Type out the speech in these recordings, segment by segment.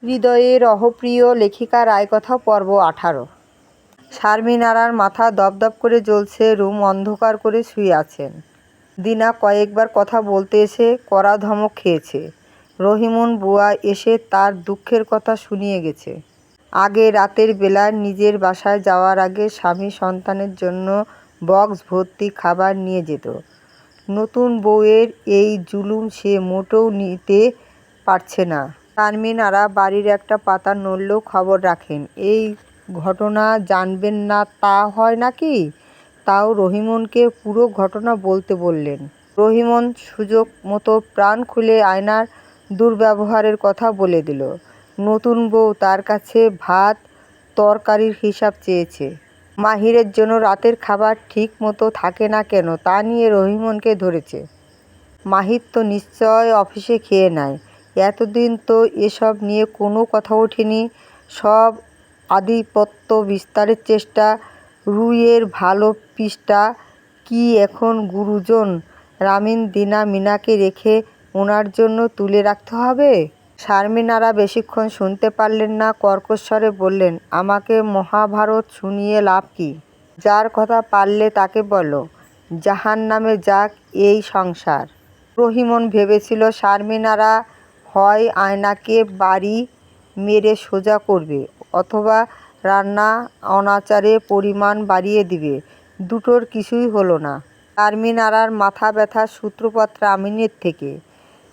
হৃদয়ের অহপ্রিয় লেখিকা রায়কথা পর্ব 18। শারমিন আরার মাথা দপদপ করে জ্বলছে। রুম অন্ধকার করে শুয়ে আছেন। দিনা কয়েকবার কথা বলতে এসে কড়া ধমক খেয়েছে। রহিমন বুয়া এসে তার দুঃখের কথা শুনিয়ে গেছে। আগে রাতের বেলা নিজের বাসায় যাওয়ার আগে স্বামী সন্তানের জন্য বক্স ভর্তি খাবার নিয়ে যেত। নতুন বউয়ের এই জুলুম সে মোটেও নিতে পারছে না। শারমিন আরা বাড়ির একটা পাতা নড়লেও খবর রাখেন। এই ঘটনা জানবেন না তা হয় নাকি? তাও রহিমনকে পুরো ঘটনা বলতে বললেন। রহিমন সুযোগ মতো প্রাণ খুলে আয়নার দুর্ব্যবহারের কথা বলে দিল। নতুন বউ তার কাছে ভাত তরকারির হিসাব চেয়েছে। মাহিরের জন্য রাতের খাবার ঠিক মতো থাকে না কেন তা নিয়ে রহিমনকে ধরেছে। মাহির তো নিশ্চয় অফিসে খেয়ে নেয়। এতদিন তো এসব নিয়ে কোনো কথা ওঠেনি। সব আধিপত্য বিস্তারের চেষ্টা। রুইয়ের ভালো পিসটা কি এখন গুরুজন রামিন দিনা মিনাকে রেখে ওনার জন্য তুলে রাখতে হবে? শারমিন আরা বেশিক্ষণ শুনতে পারলেন না। কর্কশ্বরে বললেন, আমাকে মহাভারত শুনিয়ে লাভ কি? যার কথা পারলে তাকে বলো। জাহান্নামে যাক এই সংসার। রহিমন ভেবেছিল শারমিন আরা হয় আয়নাকে বাড়ি মেরে সোজা করবে অথবা রান্না অনাচারে পরিমাণ বাড়িয়ে দিবে। দুটোর কিছুই হলো না। শারমিন আরার মাথা ব্যথার সূত্রপাত রামিনের থেকে।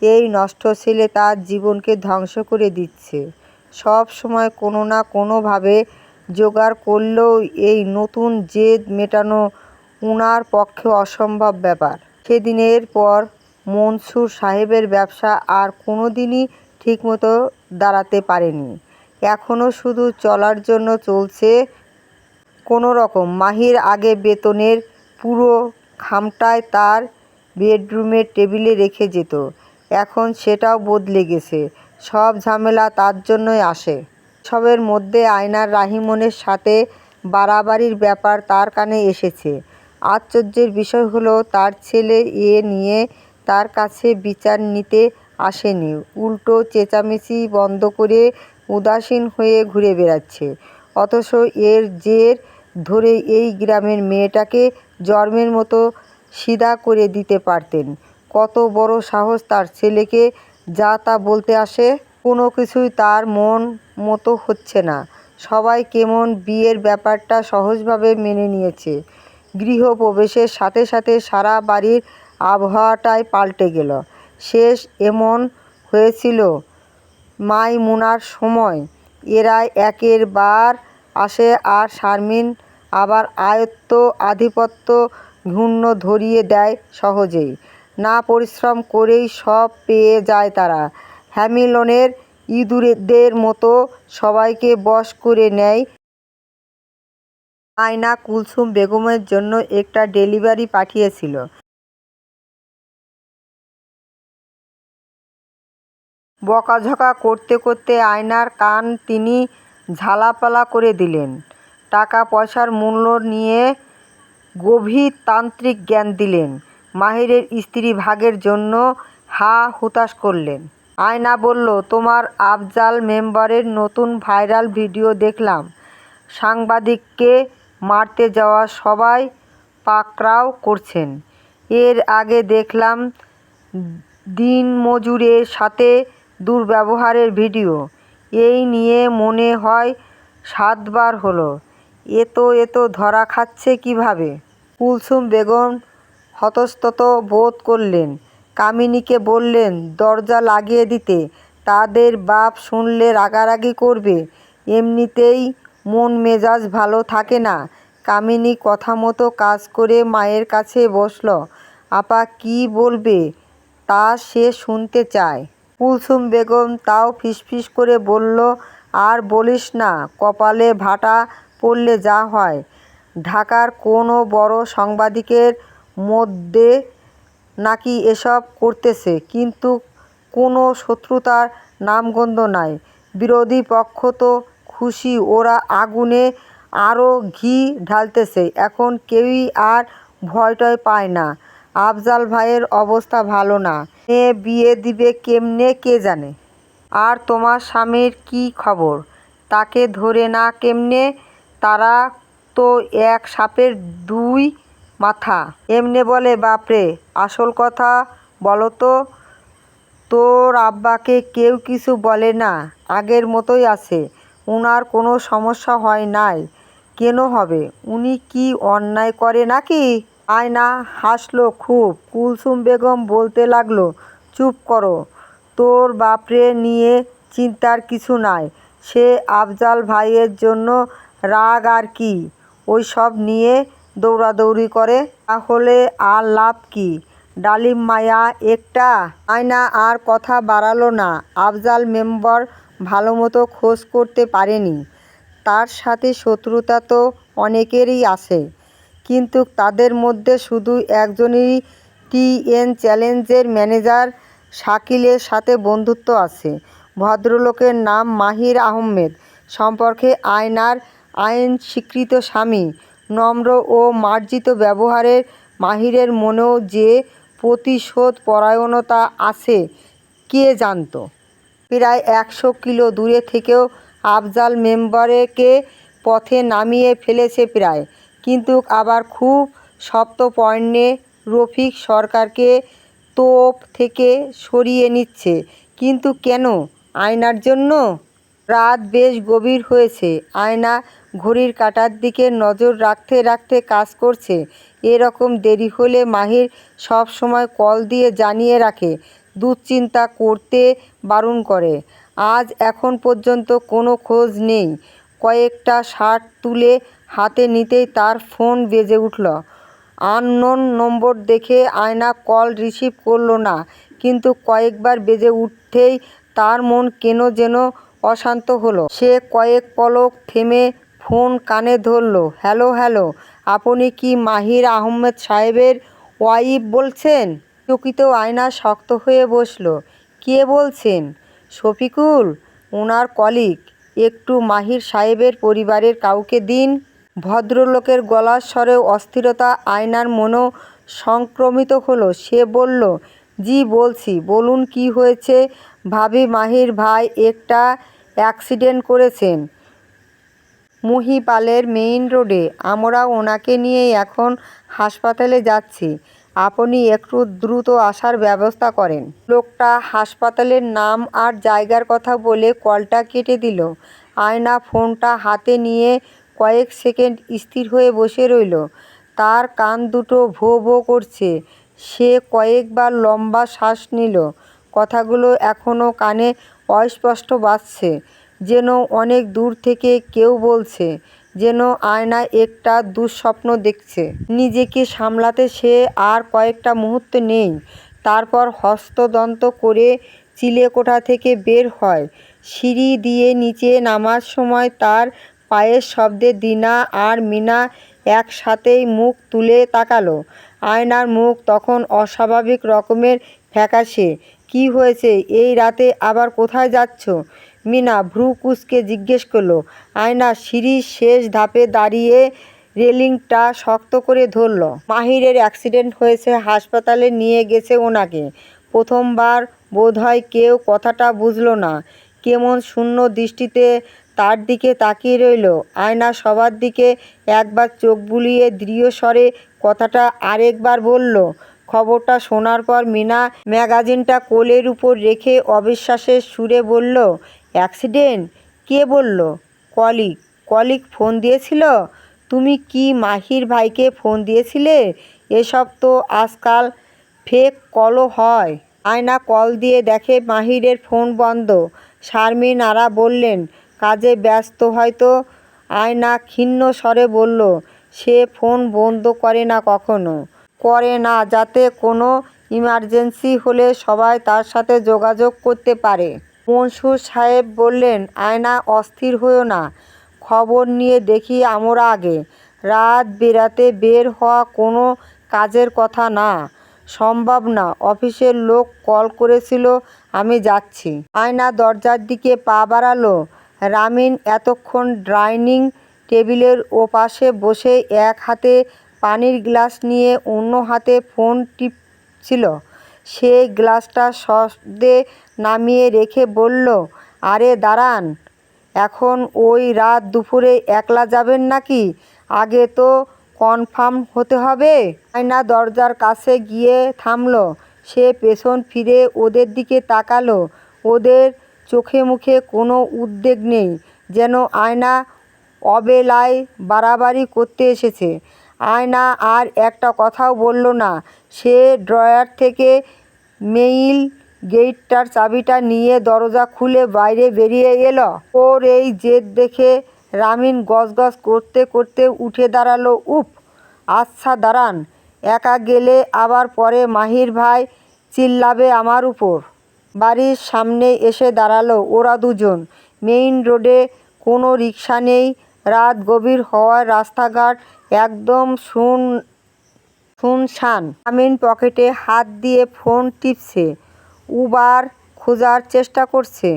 এই নষ্ট ছেলে তার জীবনকে ধ্বংস করে দিচ্ছে। সব সময় কোনো না কোনোভাবে জোগাড় করলেও এই নতুন জেদ মেটানো উনার পক্ষে অসম্ভব ব্যাপার। সেদিনের পর মনসুর সাহেবের ব্যবসা আর কোনো দিনই ঠিকমতো দাঁড়াতে পারেনি। এখনও শুধু চলার জন্য চলছে কোনো রকম। মাহির আগে বেতনের পুরো খামটায় তার বেডরুমের টেবিলে রেখে যেত। এখন সেটাও বদলে গেছে। সব ঝামেলা তার জন্যই আসে। সবের মধ্যে আয়নার রাহিমনের সাথে বাড়াবাড়ির ব্যাপার তার কানে এসেছে। আশ্চর্যের বিষয় হলো তার ছেলে এ নিয়ে তার কাছে বিচার নিতে আসেনি। উল্টো চেঁচামেচি বন্ধ করে উদাসীন হয়ে ঘুরে বেড়াচ্ছে। অথচ এর জের ধরে এই গ্রামের মেয়েটাকে জন্মের মতো সিধা করে দিতে পারতেন। কত বড় সাহস তার ছেলেকে যা তা বলতে আসে। কোনো কিছুই তার মন মতো হচ্ছে না। সবাই কেমন বিয়ের ব্যাপারটা সহজভাবে মেনে নিয়েছে। গৃহপ্রবেশের সাথে সাথে সারা বাড়ির আবহাওয়াটাই পাল্টে গেল। শেষ এমন হয়েছিল মাইমুনার সময়। এরা একের বার আসে আর শারমিন আবার আয়ত্ত আধিপত্য ঘূর্ণ ধরিয়ে দেয় সহজেই। না পরিশ্রম করেই সব পেয়ে যায় তারা। হ্যামিলনের ইঁদুরদের মতো সবাইকে বশ করে নেয়। আয়না কুলসুম বেগমের জন্য একটা ডেলিভারি পাঠিয়েছিল। বকাঝকা করতে করতে আয়নার কান তিনি ঝালাপালা করে দিলেন। টাকা পয়সার মূল্য নিয়ে গভীর তান্ত্রিক জ্ঞান দিলেন। মাহিরের স্ত্রী ভাগের জন্য হা হুতাশ করলেন। আয়না বলল, তোমার আফজাল মেম্বারের নতুন ভাইরাল ভিডিও দেখলাম। সাংবাদিককে মারতে যাওয়া সবাই পাকড়াও করছেন। এর আগে দেখলাম দিনমজুরের সাথে দুর্ব্যবহারের ভিডিও। এই নিয়ে মনে হয় 7 বার হলো। এত ধরা খাচ্ছে কিভাবে? কুলসুম বেগম হতস্তত বোধ করলেন। কামিনীকে বললেন দরজা লাগিয়ে দিতে। তাদের বাপ শুনলে রাগারাগি করবে। এমনিতেই মন মেজাজ ভালো থাকে না। কামিনী কথা মতো কাজ করে মায়ের কাছে বসল। আপা কি বলবে তা সে শুনতে চায়। কুলসুম বেগম তাও ফিসফিস করে বলল, আর বলিস না, কপালে ভাটা পড়লে যা হয়। ঢাকার কোনো বড় সাংবাদিকের মধ্যে নাকি এসব করতেছে, কিন্তু কোনো শত্রুতার নামগন্ধ নাই। বিরোধী পক্ষ তো খুশি, ওরা আগুনে আরও ঘি ঢালতেছে। এখন কেউই আর ভয়টয় পায় না। আফজাল ভাইয়ের অবস্থা ভালো না। মেয়ে বিয়ে দিবে কেমনে কে জানে। আর তোমার স্বামীর কী খবর? তাকে ধরে না কেমনে? তারা তো এক সাপের দুই মাথা। এমনে বলে? বাপরে! আসল কথা বলো তো। তোর আব্বাকে কেউ কিছু বলে না? আগের মতোই আছে? উনার কোনো সমস্যা হয় নাই? কেন হবে? উনি কি অন্যায় করে নাকি? আয়না হাসল খুব। কুলসুম বেগম বলতে লাগলো, চুপ করো। তোর বাপরে নিয়ে চিন্তার কিছু নাই। সে আফজাল ভাইয়ের জন্য রাগ আর কি, ওই সব নিয়ে দৌড়াদৌড়ি করে। তাহলে আর লাভ কি? ডালিম মায়া একটা। আয়না আর কথা বাড়ালো না। আফজাল মেম্বার ভালোমতো খোঁজ করতে পারেনি। তার সাথে শত্রুতা তো অনেকেরই আছে, কিন্তু তাদের মধ্যে শুধু একজনেরই টিএন চ্যালেঞ্জের ম্যানেজার শাকিলের সাথে বন্ধুত্ব আছে। ভদ্রলোকের নাম মাহির আহমেদ। সম্পর্কে আয়নার আইন স্বীকৃত স্বামী। নম্র ও মার্জিত ব্যবহারের মাহিরের মনেও যে প্রতিশোধ পরায়ণতা আছে কে জানত। প্রায় 100 কিলো দূরে থেকেও আফজাল মেম্বারকে পথে নামিয়ে ফেলেছে প্রায়, কিন্তু আবার খুব শক্ত পয়েন্টে রফিক সরকারকে তোপ থেকে সরিয়ে নিচ্ছে। কিন্তু কেন? আয়নার জন্য? রাত বেশ গভীর হয়েছে। আয়না ঘড়ির কাঁটার দিকে নজর রাখতে রাখতে কাজ করছে। এরকম দেরি হলে মাহির সব সময় কল দিয়ে জানিয়ে রাখে, দুশ্চিন্তা করতে বারণ করে। আজ এখন পর্যন্ত কোনো খোঁজ নেই। কয়েকটা শার্ট তুলে হাতে নিতেই তার ফোন বেজে উঠল। আননোন নম্বর দেখে আয়না কল রিসিভ করল না, কিন্তু কয়েকবার বেজে উঠতেই তার মন কেন যেন অশান্ত হলো। সে কয়েক পলক থেমে ফোন কানে ধরল। হ্যালো হ্যালো, আপনি কি মাহির আহমেদ সাহেবের ওয়াইফ বলছেন? চকিত আয়না শক্ত হয়ে বসল। কে বলছেন? শফিকুল, ওনার কলিগ। একটু মাহির সাহেবের পরিবারের কাউকে দিন। ভদ্রলোকের গলার স্বরে অস্থিরতা আয়নার মনেও সংক্রমিত হলো। সে বলল, জি বলছি, বলুন কি হয়েছে। ভাবি মাহির ভাই একটা অ্যাক্সিডেন্ট করেছেন মহিপালের মেইন রোডে। আমরা ওনাকে নিয়ে এখন হাসপাতালে যাচ্ছি। আপনি একটু দ্রুত আসার ব্যবস্থা করেন। লোকটা হাসপাতালের নাম আর জায়গার কথা বলে কলটা কেটে দিল। আয়না ফোনটা হাতে নিয়ে কয়েক সেকেন্ড স্থির হয়ে বসে রইল। তার কান দুটো ভো ভো করছে। সে কয়েকবার লম্বা শ্বাস নিল। কথাগুলো এখনও কানে অস্পষ্ট বাজছে, যেন অনেক দূর থেকে কেউ বলছে, যেন আয়না একটা দুঃস্বপ্ন দেখছে। নিজেকে সামলাতে সে আর কয়েকটা মুহূর্ত নেই। তারপর হস্তদন্ত করে চিলেকোঠা থেকে বের হয়। সিঁড়ি দিয়ে নিচে নামার সময় তার পায়ের শব্দে দিনা আর মিনা একসাথেই মুখ তুলে তাকালো। আয়নার মুখ তখন অস্বাভাবিক রকমের ফ্যাকাশে। কি হয়েছে? এই রাতে আবার কোথায় যাচ্ছ? মিনা ভ্রু কুঁচকে জিজ্ঞেস করলো। আয়না সিঁড়ির শেষ ধাপে দাঁড়িয়ে রেলিংটা শক্ত করে ধরল। মাহিরের অ্যাক্সিডেন্ট হয়েছে, হাসপাতালে নিয়ে গেছে ওনাকে। প্রথমবার বোধহয় কেউ কথাটা বুঝল না। কেমন শূন্য দৃষ্টিতে তার দিকে তাকিয়ে রইল। আয়না সবার দিকে একবার চোখ বুলিয়ে দৃঢ় স্বরে কথাটা আরেকবার বলল। খবরটা শোনার পর মিনা ম্যাগাজিনটা কোলের উপর রেখে অবিশ্বাসের সুরে বলল, অ্যাক্সিডেন্ট? কে বলল? কলিগ। কলিগ ফোন দিয়েছিল? তুমি কি মাহির ভাইকে ফোন দিয়েছিলে? এসব তো আজকাল ফেক কলও হয়। আয়না কল দিয়ে দেখে মাহিরের ফোন বন্ধ। শারমিন আরা বললেন, কাজে ব্যস্ত হয়তো। আয়না ক্ষীণ স্বরে বলল, সে ফোন বন্ধ করে না, কখনো করে না, যাতে কোনো ইমার্জেন্সি হলে সবাই তার সাথে যোগাযোগ করতে পারে। মনসুর সাহেব বললেন, আয়না অস্থির হইও না, খবর নিয়ে দেখি আমরা আগে। রাত বেরাতে বের হওয়া কোনো কাজের কথা না, সম্ভব না। অফিসের লোক কল করেছিল, আমি যাচ্ছি। আয়না দরজার দিকে পা বাড়ালো। রামিন এতক্ষণ ডাইনিং টেবিলের ওপাশে বসে এক হাতে পানির গ্লাস নিয়ে অন্য হাতে ফোন টিপছিল। সে গ্লাসটা শব্দে নামিয়ে রেখে বলল, আরে দাঁড়ান, এখন ওই রাত দুপুরে একলা যাবেন নাকি? আগে তো কনফার্ম হতে হবে। আয়না দরজার কাছে গিয়ে থামল। সে পেছন ফিরে ওদের দিকে তাকালো। ওদের চোখে মুখে কোনো উদ্বেগ নেই, যেন আয়না অবেলায় বাড়াবাড়ি করতে এসেছে। আয়না আর একটা কথাও বলল না। সে ড্রয়ার থেকে মেইল গেটটার চাবিটা নিয়ে দরজা খুলে বাইরে বেরিয়ে এলো। ওর এই জেদ দেখে রামিন গজগজ করতে করতে উঠে দাঁড়ালো। উফ, আচ্ছা দাঁড়ান, একা গেলে আবার পরে মাহির ভাই চিল্লাবে আমার উপর। বাড়ির সামনে এসে দাঁড়ালো ওরা দুজন। মেইন রোডে কোনো রিক্সা নেই। রাত গভীর হওয়ায় রাস্তাঘাট একদম শুনশান। রামিন পকেটে হাত দিয়ে ফোন টিপছে, উবার খোঁজার চেষ্টা করছে।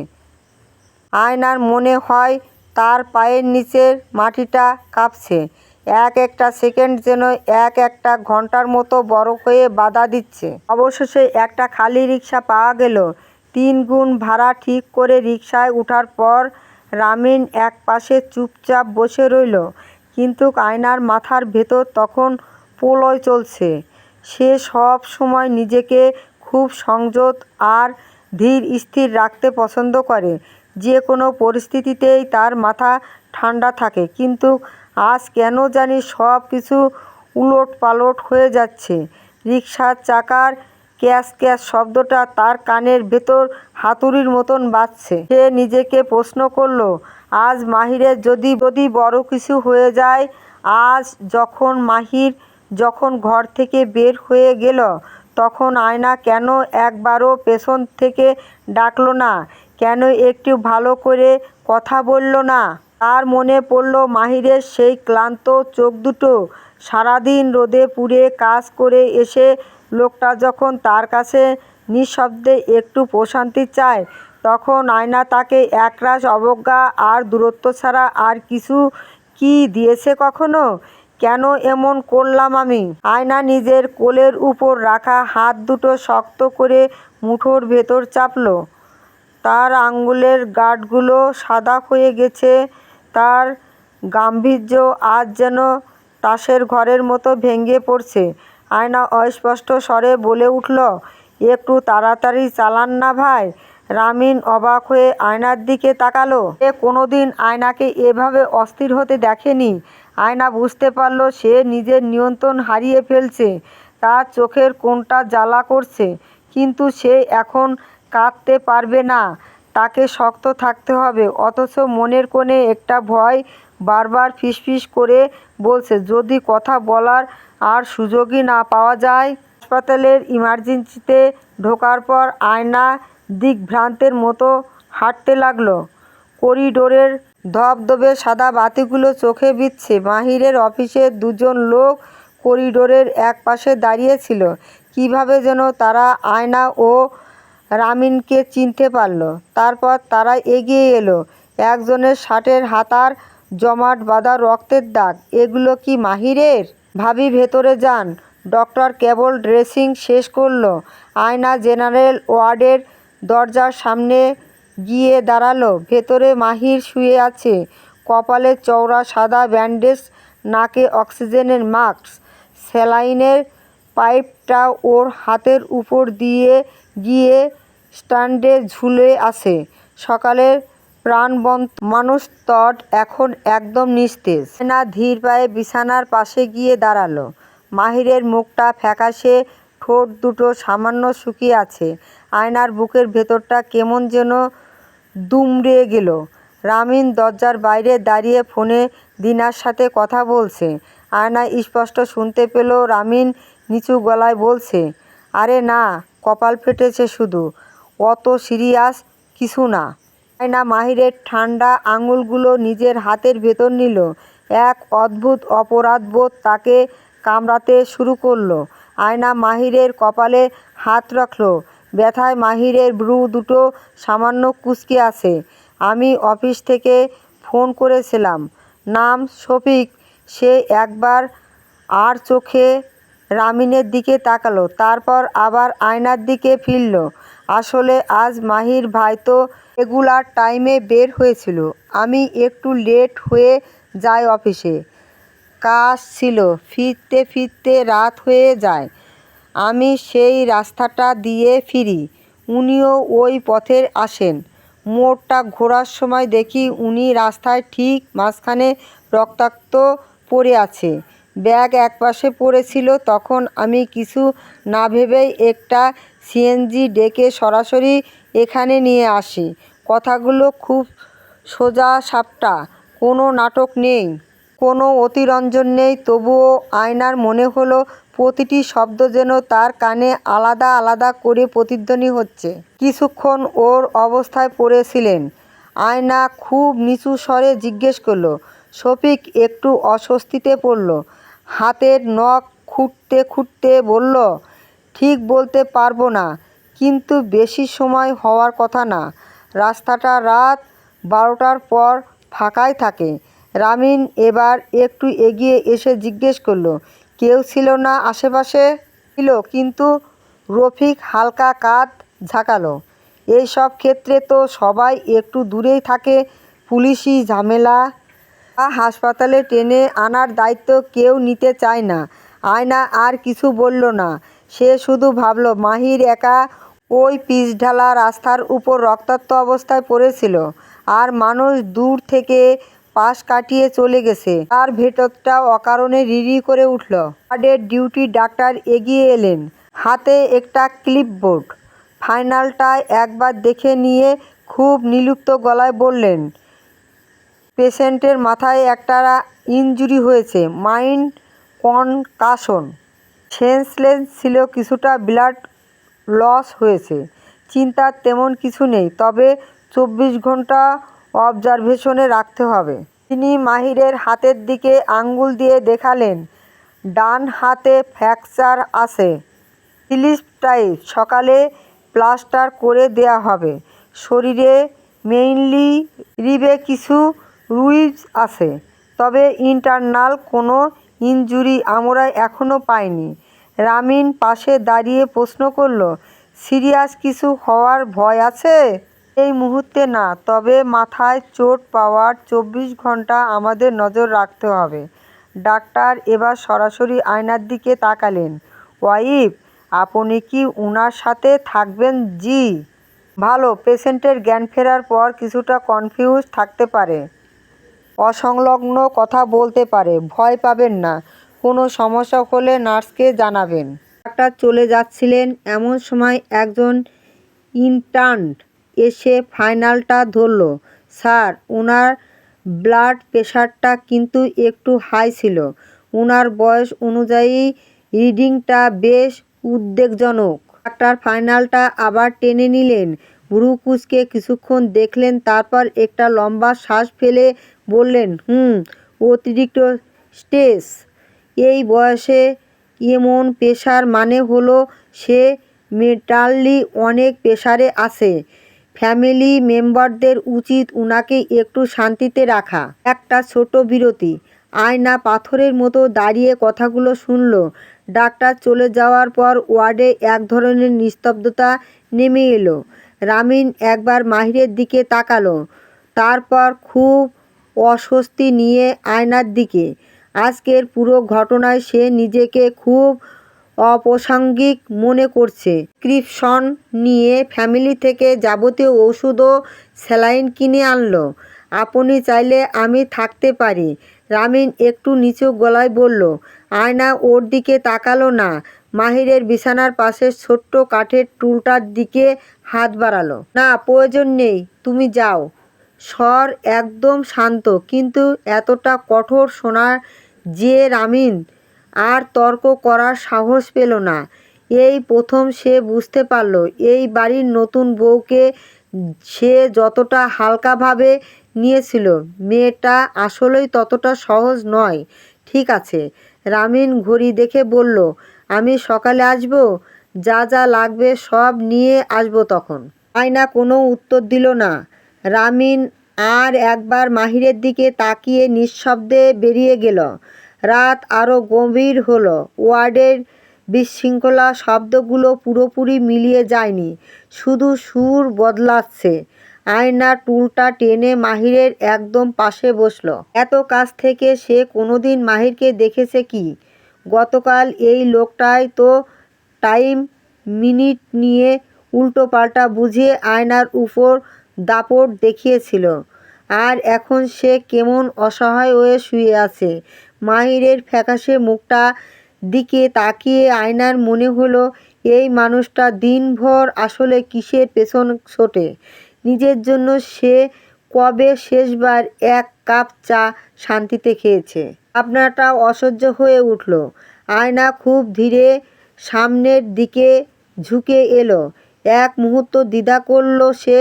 আয়নার মনে হয় তার পায়ের নিচের মাটিটা কাঁপছে। এক একটা সেকেন্ড যেন এক একটা ঘন্টার মতো বরফ হয়ে বাধা দিচ্ছে। অবশেষে একটা খালি রিক্সা পাওয়া গেল। 3 গুণ ভাড়া ঠিক করে রিকশায় ওঠার পর রামিন এক পাশে চুপচাপ বসে রইল। কিন্তু আয়নার মাথার ভেতর তখন প্রলয় চলছে। সে সব সময় নিজেকে খুব সংযত আর ধীর স্থির রাখতে পছন্দ করে। যে কোনো পরিস্থিতিতেই তার মাথা ঠান্ডা থাকে। কিন্তু আজ কেন জানি সব কিছু উলটপালট হয়ে যাচ্ছে। রিকশার চাকার ক্যাশ ক্যাশ শব্দটা তার কানের ভেতর হাতুড়ির মতন বাজছে। সে নিজেকে প্রশ্ন করল, আজ মাহিরের যদি বড় কিছু হয়ে যায়। আজ মাহির যখন ঘর থেকে বের হয়ে গেল, তখন আয়না কেন একবারও পেছন থেকে ডাকলো না? কেন একটু ভালো করে কথা বলল না? তার মনে পড়ল মাহিরের সেই ক্লান্ত চোখ দুটো। সারাদিন রোদে পুড়ে কাজ করে এসে লোকটা যখন তার কাছে নিঃশব্দে একটু প্রশান্তি চায়, তখন আয়না তাকে একরাশ অবজ্ঞা আর দূরত্ব ছাড়া আর কিছু কি দিয়েছে কখনো? কেন এমন করলাম আমি? আয়না নিজের কোলের উপর রাখা হাত দুটো শক্ত করে মুঠোর ভেতর চাপল। তার আঙুলের গাঁটগুলো সাদা হয়ে গেছে। তার গাম্ভীর্য আজ যেন তাসের ঘরের মতো ভেঙে পড়ছে। আয়না অস্পষ্ট স্বরে বলে উঠল, একটু তাড়াতাড়ি চালান না ভাই। রামিন অবাক হয়ে আয়নার দিকে তাকালো। সে কোনোদিন আয়নাকে এভাবে অস্থির হতে দেখেনি। আয়না বুঝতে পারল সে নিজের নিয়ন্ত্রণ হারিয়ে ফেলছে। তার চোখের কোণটা জ্বালা করছে। কিন্তু সে এখন কাঁদতে পারবে না। তাকে শক্ত থাকতে হবে। অথচ মনের কোণে একটা ভয় বারবার ফিসফিস করে বলছে, যদি কথা বলার আর সুযোগই না পাওয়া যায়। হাসপাতালের ইমার্জেন্সিতে ঢোকার পর আয়না দিগ্ভ্রান্তের মতো হাঁটতে লাগলো। করিডোরের ধবধবে সাদা বাতিগুলো চোখে বিঁধছে। মাহিরের অফিসের 2 জন লোক করিডোরের এক পাশে দাঁড়িয়ে ছিল। কীভাবে যেন তারা আয়না ও রামিনকে চিনতে পারল। তারপর তারা এগিয়ে এলো। একজনের শার্টের হাতার জমাট বাঁধা রক্তের দাগ। এগুলো কি মাহিরের? ভাবি ভেতরে যান। ডক্টর কেবল ড্রেসিং শেষ করলো। আয়না জেনারেল ওয়ার্ডের দরজার সামনে গিয়ে দাঁড়ালো। ভেতরে মাহির শুয়ে আছে। কপালে চওড়া সাদা ব্যান্ডেজ, নাকে অক্সিজেনের মাস্ক। স্যালাইনের পাইপটা ওর হাতের উপর দিয়ে গিয়ে স্ট্যান্ডে ঝুলে আছে। সকালের প্রাণবন্ত মানুষত্ব এখন একদম নিস্তেজ। আয়না ধীর পায়ে বিছানার পাশে গিয়ে দাঁড়ালো। মাহিরের মুখটা ফ্যাকাশে, ঠোঁট দুটো সামান্য শুকিয়ে আছে। আয়নার বুকের ভেতরটা কেমন যেন দুমড়ে গেল। রামিন দরজার বাইরে দাঁড়িয়ে ফোনে দিনার সাথে কথা বলছে। আয়না স্পষ্ট শুনতে পেল রামিন নিচু গলায় বলছে, আরে না, কপাল ফেটেছে শুধু, অত সিরিয়াস কিছু না। আয়না মাহিরের ঠান্ডা আঙুলগুলো নিজের হাতের ভেতর নিল। এক অদ্ভুত অপরাধবোধ তাকে কামড়াতে শুরু করলো। আয়না মাহিরের কপালে হাত রাখল। ব্যথায় মাহিরের ভ্রু দুটো সামান্য কুঁচকে আছে। আমি অফিস থেকে ফোন করেছিলাম। নাম শফিক। সে একবার আর চোখে রামিনের দিকে তাকালো, তারপর আবার আয়নার দিকে ফিরল। আসলে আজ মাহির ভাই তো রেগুলার টাইমে বের হয়েছিল। আমি একটু লেট হয়ে যাই অফিসে, কাজ ছিল, ফিরতে ফিরতে রাত হয়ে যায়। আমি সেই রাস্তাটা দিয়ে ফিরি, উনিও ওই পথে আসেন। মোড়টা ঘোরার সময় দেখি উনি রাস্তায় ঠিক মাঝখানে রক্তাক্ত পড়ে আছে, ব্যাগ একপাশে পড়েছিল। তখন আমি কিছু না ভেবেই একটা সিএনজি ডেকে সরাসরি এখানে নিয়ে আসি। কথাগুলো খুব সোজাসাপটা, কোনো নাটক নেই, কোনো অতিরঞ্জন নেই। তবুও আয়নার মনে হলো প্রতিটি শব্দ যেন তার কানে আলাদা আলাদা করে প্রতিধ্বনি হচ্ছে। কিছুক্ষণ ওর অবস্থায় পড়েছিলেন। আয়না খুব নিচু স্বরে জিজ্ঞেস করলো। শফিক একটু অস্বস্তিতে পড়ল, হাতের নখ খুঁটতে খুঁটতে বলল, ঠিক বলতে পারবো না, কিন্তু বেশি সময় হওয়ার কথা না। রাস্তাটা রাত 12টার পর ফাঁকাই থাকে। রামিন এবার একটু এগিয়ে এসে জিজ্ঞেস করলো, কেউ ছিল না আশেপাশে? ছিল, কিন্তু রফিক হালকা কাঁধ ঝাঁকালো। এইসব ক্ষেত্রে তো সবাই একটু দূরেই থাকে, পুলিশি ঝামেলা বা হাসপাতালে টেনে আনার দায়িত্ব কেউ নিতে চায় না। আয়না আর কিছু বলল না, সে শুধু ভাবল মাহির একা ওই পিচঢালা রাস্তার উপর রক্তাক্ত অবস্থায় পড়েছিল, আর মানুষ দূর থেকে পাশ কাটিয়ে চলে গেছে। তার ভেতরটা অকারণে রিরি করে উঠল। ওয়ার্ডের ডিউটি ডাক্তার এগিয়ে এলেন, হাতে একটা ক্লিপবোর্ড। ফাইনালটা একবার দেখে নিয়ে খুব নির্লিপ্ত গলায় বললেন, পেশেন্টের মাথায় একটা ইনজুরি হয়েছে, মাইন্ড কনকাশন, সেন্সলেস ছিল, কিছুটা ব্লাড লস হয়েছে। চিন্তার তেমন কিছু নেই, তবে 24 ঘন্টা অবজারভেশনে রাখতে হবে। তিনি মাহিরের হাতের দিকে আঙ্গুল দিয়ে দেখালেন, ডান হাতে ফ্র্যাকচার আছে, স্লিপ টাইপ, সকালে প্লাস্টার করে দেয়া হবে। শরীরে মেইনলি রিবে কিছু রুইজ আছে, তবে ইন্টারনাল কোনো ইনজুরি আমরা এখনও পাইনি। রামিন পাশে দাঁড়িয়ে প্রশ্ন করল, সিরিয়াস কিছু হওয়ার ভয় আছে? এই মুহূর্তে না, তবে মাথায় চোট পাওয়ার 24 ঘন্টা আমাদের নজর রাখতে হবে। ডাক্তার এবার সরাসরি আয়নার দিকে তাকালেন। ওয়াইফ, আপনি কি উনার সাথে থাকবেন? জি। ভালো। পেশেন্টের জ্ঞান ফেরার পর কিছুটা কনফিউজ থাকতে পারে, অসংলগ্ন কথা বলতে পারে, ভয় পাবেন না। কোনো সমস্যা হলে নার্সকে জানাবেন। ডাক্তার চলে যাচ্ছিলেন, এমন সময় একজন ইন্টার্ন এসে ফাইনালটা ধরল। স্যার, উনার ব্লাড প্রেশারটা কিন্তু একটু হাই ছিল। উনার বয়স অনুযায়ী রিডিংটা বেশ উদ্বেগজনক। ডাক্তার ফাইনালটা আবার টেনে নিলেন, ভ্রু কুঁচকে কিছুক্ষণ দেখলেন, তারপর একটা লম্বা শ্বাস ফেলে বললেন, অতিরিক্ত স্ট্রেস। এই বয়সে এমন প্রেশার মানে হলো সে মেন্টালি অনেক প্রেশারে আছে। ফ্যামিলি মেম্বারদের উচিত উনাকে একটু শান্তিতে রাখা। একটা ছোট বিরতি। আয়না পাথরের মতো দাঁড়িয়ে কথাগুলো শুনল। ডাক্তার চলে যাওয়ার পর ওয়ার্ডে এক ধরনের নিস্তব্ধতা নেমে এলো। রামিন একবার মাহিরের দিকে তাকালো, তারপর খুব অস্বস্তি নিয়ে আয়নার দিকে। আজকের পুরো ঘটনায় সে নিজেকে খুব অপ্রাসঙ্গিক মনে করছে। প্রেসক্রিপশন নিয়ে ফ্যামিলি থেকে যাবতীয় ওষুধ ও স্যালাইন কিনে আনলো। আপনি চাইলে আমি থাকতে পারি, রামিন একটু নিচু গলায় বলল। আয়না ওর দিকে তাকালো না, মাহিরের বিছানার পাশের ছোট্ট কাঠের টুলটার দিকে হাত বাড়ালো। না, প্রয়োজন নেই, তুমি যাও। স্বর একদম শান্ত, কিন্তু এতটা কঠোর শোনা যে রামিন আর তর্ক করার সাহস পেল না। এই প্রথম সে বুঝতে পারল এই বাড়ির নতুন বউকে সে যতটা হালকাভাবে নিয়েছিল, মেয়েটা আসলেই ততটা সহজ নয়। ঠিক আছে, রামিন ঘড়ি দেখে বলল, আমি সকালে আসব, যা যা লাগবে সব নিয়ে আসব তখন। আয়না কোনো উত্তর দিল না। রামিন আর একবার মাহিরের দিকে তাকিয়ে নিঃশব্দে বেরিয়ে গেল। রাত আরও গভীর হলো। ওয়ার্ডের বিশৃঙ্খলা শব্দগুলো পুরোপুরি মিলিয়ে যায়নি, শুধু সুর বদলাচ্ছে। আয়নার টুলটা টেনে মাহিরের একদম পাশে বসলো। এত কাছ থেকে সে কোনোদিন মাহিরকে দেখেছে কি? গতকাল এই লোকটাই তো টাইম মিনিট নিয়ে উল্টোপাল্টা বুঝিয়ে আয়নার উপর দাপট দেখিয়েছিল। আর এখন সে কেমন অসহায় হয়ে শুয়ে আছে। মাহিরের ফ্যাকাশে মুখটা দিকে তাকিয়ে আয়নার মনে হলো এই মানুষটা দিনভর আসলে কিসের পেছন ছোটে। নিজের জন্য সে কবে শেষবার এক কাপ চা শান্তিতে খেয়েছে? ভাবনাটা অসহ্য হয়ে উঠল। আয়না খুব ধীরে সামনের দিকে ঝুঁকে এলো। এক মুহূর্ত দ্বিধা করল সে,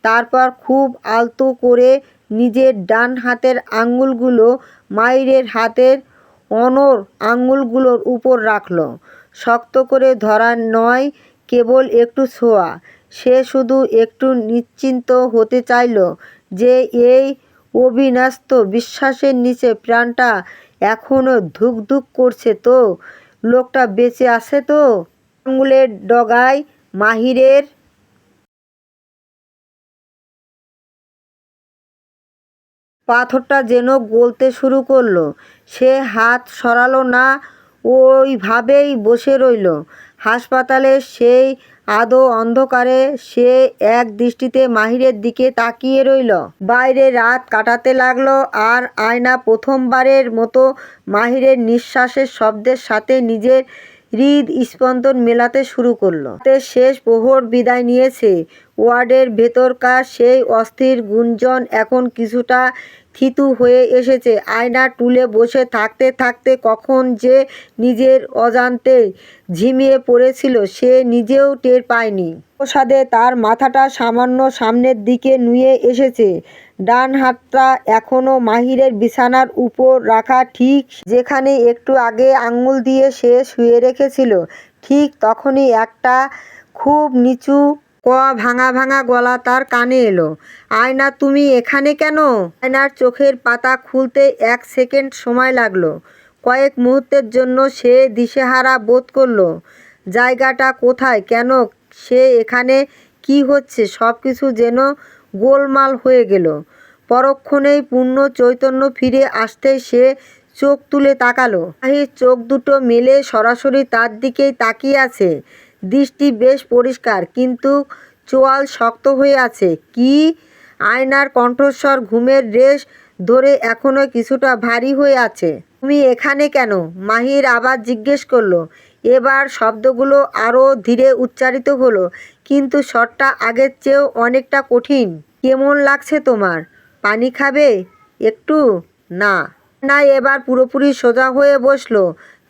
তারপর খুব আলতো করে নিজের ডান হাতের আঙুলগুলো মাহিরের হাতের অনড় আঙুলগুলোর উপর রাখল। শক্ত করে ধরা নয়, কেবল একটু ছোঁয়া। সে শুধু একটু নিশ্চিন্ত হতে চাইল যে এই অবিন্যস্ত বিশ্বাসের নিচে প্রাণটা এখনও ধুকধুক করছে তো, লোকটা বেঁচে আছে তো। আঙুলের ডগায় মাহিরের পাথরটা যেন গলতে শুরু করলো। সে হাত সরালো না, ওইভাবেই বসে রইল। হাসপাতালের সেই আধো অন্ধকারে সে এক দৃষ্টিতে মাহিরের দিকে তাকিয়ে রইল। বাইরে রাত কাটাতে লাগলো আর আয়না প্রথমবারের মতো মাহিরের নিঃশ্বাসের শব্দের সাথে নিজের হৃদস্পন্দন মেলাতে শুরু করলো। রাতের শেষ প্রহর বিদায় নিয়েছে। ওয়ার্ডের ভেতরকার সেই অস্থির গুঞ্জন এখন কিছুটা থিতু হয়ে এসেছে। আয়না টুলে বসে থাকতে থাকতে কখন যে নিজের অজান্তে ঝিমিয়ে পড়েছিল সে নিজেও টের পায়নি। প্রসাদে তার মাথাটা সামান্য সামনের দিকে নুয়ে এসেছে। ডান হাতটা এখনো মাহিরের বিছানার উপর রাখা, ঠিক যেখানে একটু আগে আঙুল দিয়ে সে শুয়ে রেখেছিল। ঠিক তখনই একটা খুব নিচু ভাঙা ভাঙা গলা তার কানে এলো। আয়না, তুমি এখানে কেন? আয়নার চোখের পাতা খুলতে 1 সেকেন্ড সময় লাগলো। কয়েক মুহূর্তের জন্য সে দিশেহারা বোধ করলো। জায়গাটা কোথায়, কেন সে এখানে, কি হচ্ছে, সব কিছু যেন গোলমাল হয়ে গেল। পরক্ষণেই পূর্ণ চৈতন্য ফিরে আসতেই সে চোখ তুলে তাকালো। মাহির চোখ দুটো মেলে সরাসরি তার দিকেই তাকিয়ে আছে। দৃষ্টি বেশ পরিষ্কার, কিন্তু চোয়াল শক্ত হয়ে আছে। কি? আয়নার কণ্ঠস্বর ঘুমের রেশ ধরে এখনো কিছুটা ভারী হয়ে আছে। তুমি এখানে কেন? মাহির আবার জিজ্ঞেস করলো। এবার শব্দগুলো আরও ধীরে উচ্চারিত হলো, কিন্তু স্বরটা আগের চেয়েও অনেকটা কঠিন। কেমন লাগছে তোমার? পানি খাবে একটু? না। না, এবার পুরোপুরি সোজা হয়ে বসলো।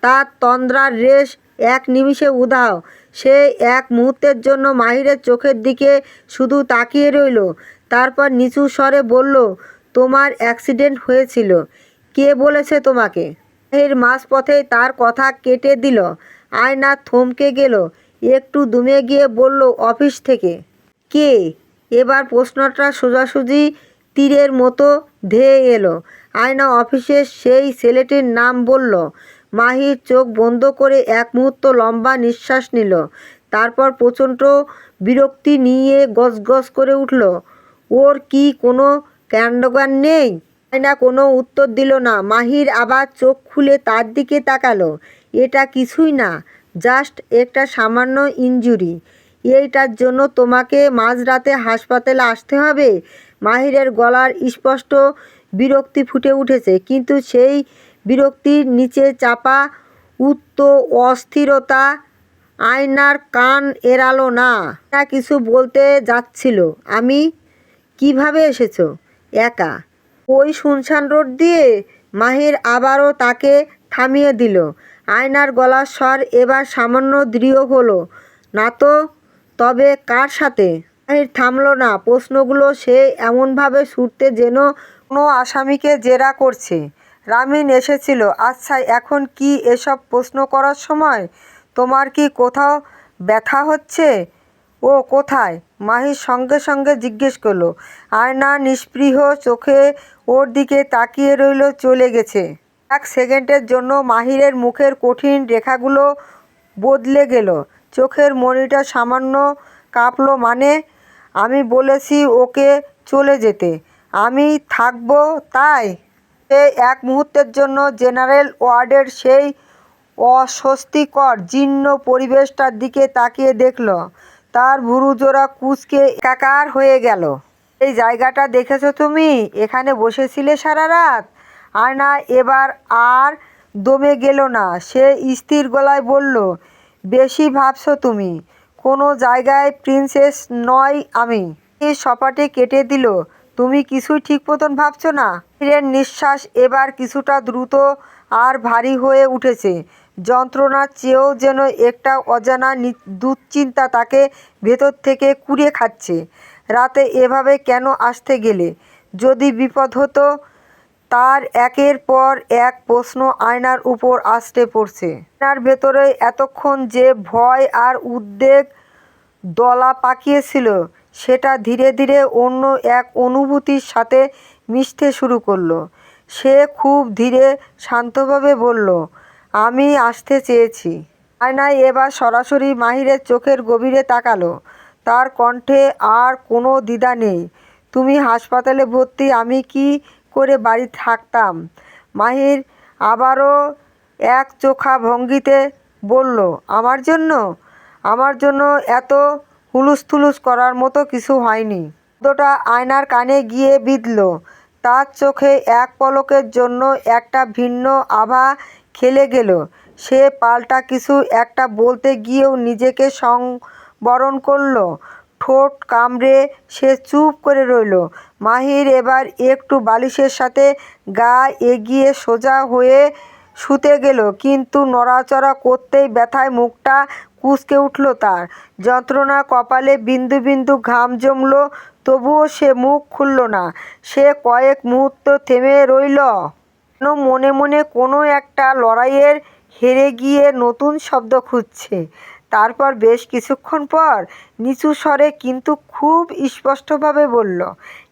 তার তন্দ্রার রেশ এক নিমিষে উধাও। সে এক মুহূর্তের জন্য মাহিরের চোখের দিকে শুধু তাকিয়ে রইল। তারপর নিচু স্বরে বলল, তোমার অ্যাক্সিডেন্ট হয়েছিল। কে বলেছে তোমাকে? মাহির মাঝপথেই তার কথা কেটে দিল। আয়না থমকে গেল, একটু দমে গিয়ে বলল, অফিস থেকে। কে? এবার প্রশ্নটা সোজাসুজি তীরের মতো ধেয়ে এলো। আয়না অফিসের সেই ছেলেটির নাম বলল। মাহির চোখ বন্ধ করে এক মুহূর্ত লম্বা নিঃশ্বাস নিল। তারপর প্রচণ্ড বিরক্তি নিয়ে গজগজ করে উঠল, ওর কি কোনো কাণ্ডজ্ঞান নেই? আয়না কোনো উত্তর দিল না। মাহির আবার চোখ খুলে তার দিকে তাকালো। এটা কিছুই না, জাস্ট একটা সামান্য ইনজুরি। এইটার জন্য তোমাকে মাঝরাতে হাসপাতালে আসতে হবে? মাহিরের গলার স্পষ্ট বিরক্তি ফুটে উঠেছে, কিন্তু সেই বিরক্তির নিচে চাপা উত্ত অস্থিরতা। আয়নার কান এড়ালো না। না, কিছু বলতে যাচ্ছিল। আমি? কিভাবে এসেছো? একা? ওই শুনশান রোড দিয়ে? মাহির আবারও তাকে থামিয়ে দিল। আয়নার গলার স্বর এবার সামান্য দৃঢ় হলো, না তো। তবে কার সাথে? মাহির থামল না। প্রশ্নগুলো সে এমনভাবে ছুড়তে যেন কোনো আসামিকে জেরা করছে। রামিন এসেছিল। আচ্ছা, এখন কি এসব প্রশ্ন করার সময়? তোমার কি কোথাও ব্যথা হচ্ছে? ও কোথায়? মাহির সঙ্গে সঙ্গে জিজ্ঞেস করল। আয়না নিস্পৃহ চোখে ওর দিকে তাকিয়ে রইল। চলে গেছে। এক সেকেন্ডের জন্য মাহিরের মুখের কঠিন রেখাগুলো বদলে গেল, চোখের মণিটা সামান্য কাঁপলো। মানে? আমি বলেছি ওকে চলে যেতে, আমি থাকবো তাই? সে এক মুহূর্তের জন্য জেনারেল ওয়ার্ডের সেই অস্বস্তিকর জীর্ণ পরিবেশটার দিকে তাকিয়ে দেখল। তার ভুরুজোড়া কুঁচকে একাকার হয়ে গেল। এই জায়গাটা দেখেছো তুমি? এখানে বসেছিলে সারা রাত? আয়না এবার আর দমে গেল না। সে স্থির গলায় বলল, বেশি ভাবছো তুমি। কোনো জায়গায় প্রিন্সেস নই আমি। এই সপাটে কেটে দিল, তুমি কিছুই ঠিক মতন ভাবছো না। ধীরের নিঃশ্বাস এবার কিছুটা দ্রুত আর ভারী হয়ে উঠেছে। যন্ত্রণার চেয়েও যেন একটা অজানা দুশ্চিন্তা তাকে ভেতর থেকে কুড়ে খাচ্ছে। রাতে এভাবে কেন আসতে গেলে? যদি বিপদ হতো? তার একের পর এক প্রশ্ন আয়নার উপর আছড়ে পড়ছে। আয়নার ভেতরে এতক্ষণ যে ভয় আর উদ্বেগ দলা পাকিয়েছিল, সেটা ধীরে ধীরে অন্য এক অনুভূতির সাথে মিশতে শুরু করলো। সে খুব ধীরে শান্তভাবে বলল, আমি আসতে চেয়েছি। আয়নায় এবার সরাসরি মাহিরের চোখের গভীরে তাকালো। তার কণ্ঠে আর কোনো দ্বিধা নেই। তুমি হাসপাতালে ভর্তি, আমি কি করে বাড়ি থাকতাম? মাহির আবারও এক চোখা ভঙ্গিতে বলল, আমার জন্য? আমার জন্য এত হুলুস্থুলুস করার মতো কিছু হয়নি। শব্দটা আয়নার কানে গিয়ে বিঁধল। তার চোখে এক পলকের জন্য একটা ভিন্ন আভা খেলে গেল। সে পাল্টা কিছু একটা বলতে গিয়েও নিজেকে সংবরণ করল। ঠোঁট কামড়ে সে চুপ করে রইল। মাহির এবার একটু বালিশের সাথে গা এগিয়ে সোজা হয়ে শুতে গেল, কিন্তু নড়াচড়া করতেই ব্যথায় মুখটা কুঁচকে উঠল তার। যন্ত্রণা কপালে বিন্দু বিন্দু ঘাম জমল, তবুও সে মুখ খুলল না। সে কয়েক মুহূর্ত থেমে রইল, যেন মনে মনে কোনো একটা লড়াইয়ের হেরে গিয়ে নতুন শব্দ খুঁজছে। তারপর বেশ কিছুক্ষণ পর নিচু স্বরে কিন্তু খুব স্পষ্টভাবে বলল,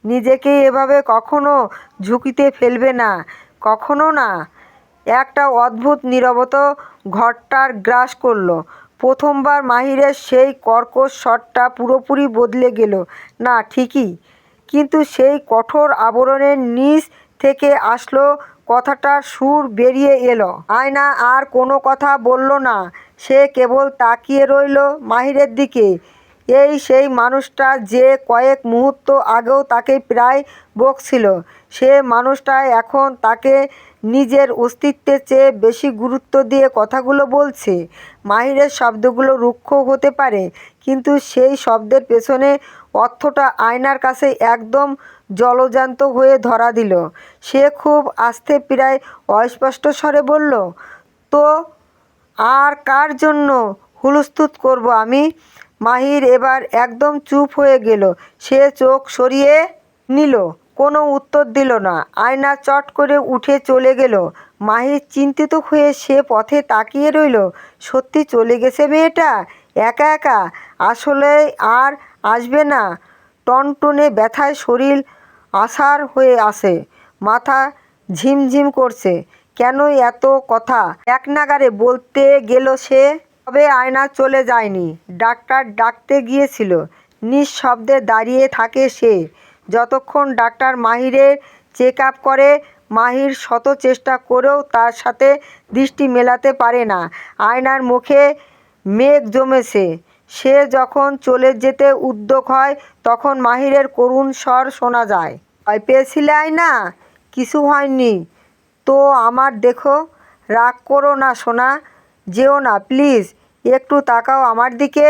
নিজেকে এভাবে কখনো ঝুঁকিতে ফেলবে না, কখনো না। একটা অদ্ভুত নীরবতা ঘরটার গ্রাস করল। প্রথমবার মাহিরের সেই কর্কশ স্বরটা পুরোপুরি বদলে গেল। না, ঠিকই, কিন্তু সেই কঠোর আবরণের নিচ থেকে আসলো কথাটার সুর বেরিয়ে এলো। আয়না আর কোনো কথা বলল না। সে কেবল তাকিয়ে রইল মাহিরের দিকে। এই সেই মানুষটা যে কয়েক মুহূর্ত আগেও তাকে প্রায় বকছিল। সে মানুষটা এখন তাকে নিজের অস্তিত্বের চেয়ে বেশি গুরুত্ব দিয়ে কথাগুলো বলছে। মাহিরের শব্দগুলো রুক্ষ হতে পারে, কিন্তু সেই শব্দের পেছনে অর্থটা আয়নার কাছে একদম জলজান্ত হয়ে ধরা দিল। সে খুব আস্তে, প্রায় অস্পষ্ট স্বরে বলল, তো আর কার জন্য হুলস্থুল করব আমি? মাহির এবার একদম চুপ হয়ে গেল। সে চোখ সরিয়ে নিল, কোনো উত্তর দিল না। আয়না চট করে উঠে চলে গেল। মাহির চিন্তিত হয়ে সে পথে তাকিয়ে রইল। সত্যি চলে গেছে মেয়েটা একা একা? আসলে আর আসবে না? টনটনে ব্যথায় শরীর আছাড় হয়ে আসে, মাথা ঝিমঝিম করছে। কেন এত কথা একনাগাড়ে বলতে গেল সে? তবে আয়না চলে যায়নি। ডাক্তার ডাকতে গিয়েছিল। নিঃশব্দে দাঁড়িয়ে থাকে সে, যতক্ষণ ডাক্তার মাহিরের চেক আপ করে। মাহির শত চেষ্টা করেও তার সাথে দৃষ্টি মেলাতে পারে না। আয়নার মুখে মেঘ জমেছে। সে যখন চলে যেতে উদ্যোগ হয়, তখন মাহিরের করুণ স্বর শোনা যায়, ভয় পেয়েছিলে আয়না? কিছু হয়নি তো আমার, দেখো। রাগ করো না সোনা, যেও না প্লিজ, একটু তাকাও আমার দিকে।